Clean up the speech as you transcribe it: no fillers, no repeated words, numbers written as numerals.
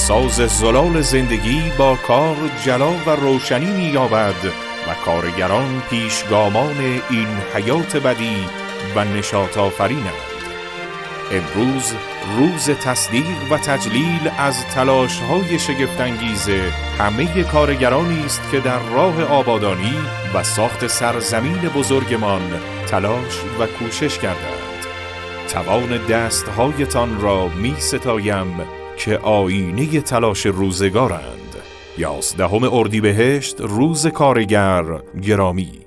ساز زلال زندگی با کار جلا و روشنی می‌یابد و کارگران پیشگامان این حیات بدی و نشاط آفرینند. امروز روز تصدیق و تجلیل از تلاش‌های شگفت‌انگیز همه کارگرانی است که در راه آبادانی و ساخت سرزمین بزرگمان تلاش و کوشش کردند. توان دست‌هایتان را می‌ستایم که آینه تلاش روزگارند. 11 اردیبهشت، روز کارگر گرامی.